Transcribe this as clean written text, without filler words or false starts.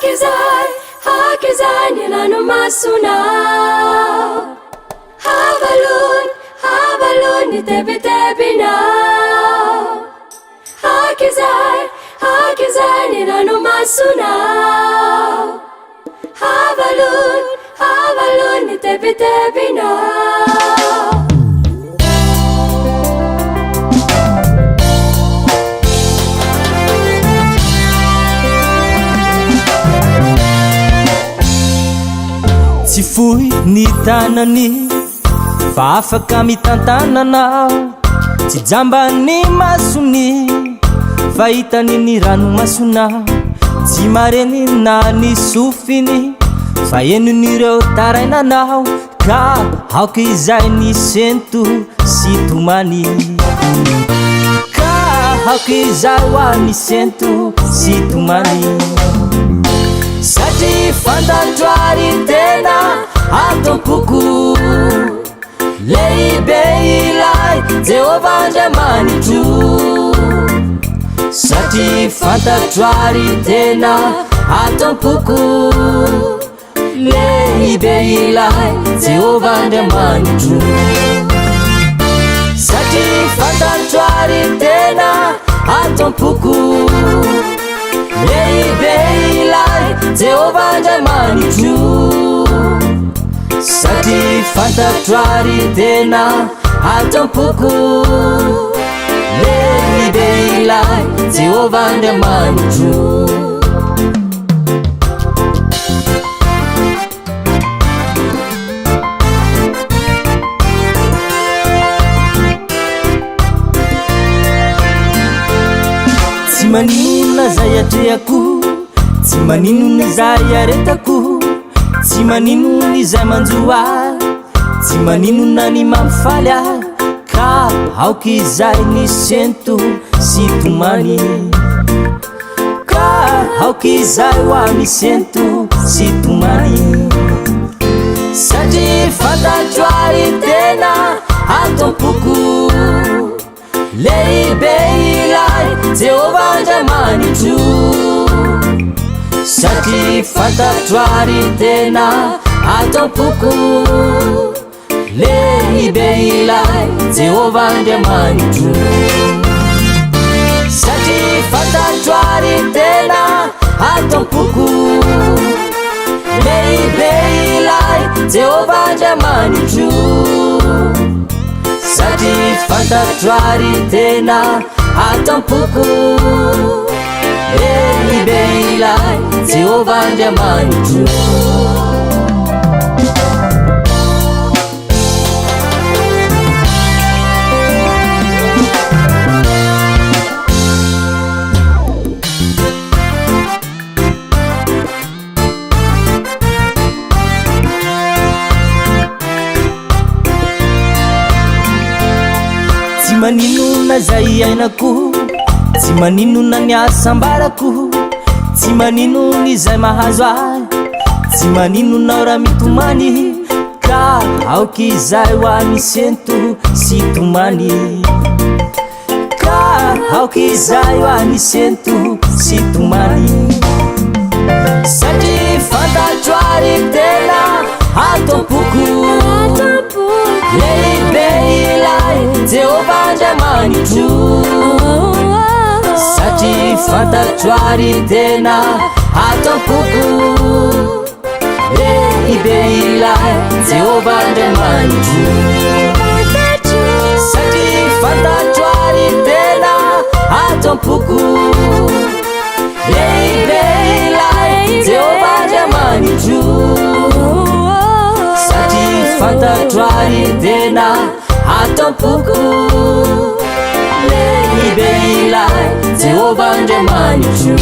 hakizay nilano masonao havalon nitebitebinao hakizay nilano masonao havalon nitebitebinao tsy fohy ny tanany fa afaka mitantananao tsy jambany masony fahitany ny ranomasonao tsy mareny na ny sofiny fa enon'ireo tarainanao ka aoka izay ny sento sy tomany ka aoka izay ho any sento sy tomany satria fantatroary tena atompoko lehibe ilay Jehova Andriamanitro satria fantatroary tena atompoko lehibe ilay Jehova Andriamanitro satria fantatroary tena atompoko lehibe ilay Jehova Andriamanitro satria fantatroary tena atompoko lehibe ilay Jehova Andriamanitro tsy maninona zay atreako tsy maninona izay aretako tsy maninona izay manjoa tsy maninona ny mampifaly ah ka aoka izay ny sento sy tomany ka aoka izay ho any sento sy tomany satria fantatroary tena atompoko lehibe ilay Jehova Andriamanitro satria fantatroary tena atompoko lehibe ilay Jehova Andriamanitro satria fantatroary tena atompoko lehibe ilay Jehova Andriamanitro satria fantatroary tena atompoko lehibe ilay Jehova Andriamanitro tsy maninona zay iainako tsy maninona ny asambarako tsy maninona izay mahazo ahy tsy maninona raha mitomany ka aoka izay ho any sento sy tomany ka aoka izay ho any sento sy tomany satria fantatroary tena atompoko lehibe ilay Jehova Andriamanitro satria fantatroary tena atompoko lehibe ilay Jehova Andriamanitro satria fantatroary tena atompoko lehibe ilay Jehova Andriamanitro satria fantatroary tena atompoko lehibe ilay Jehova Andriamanitro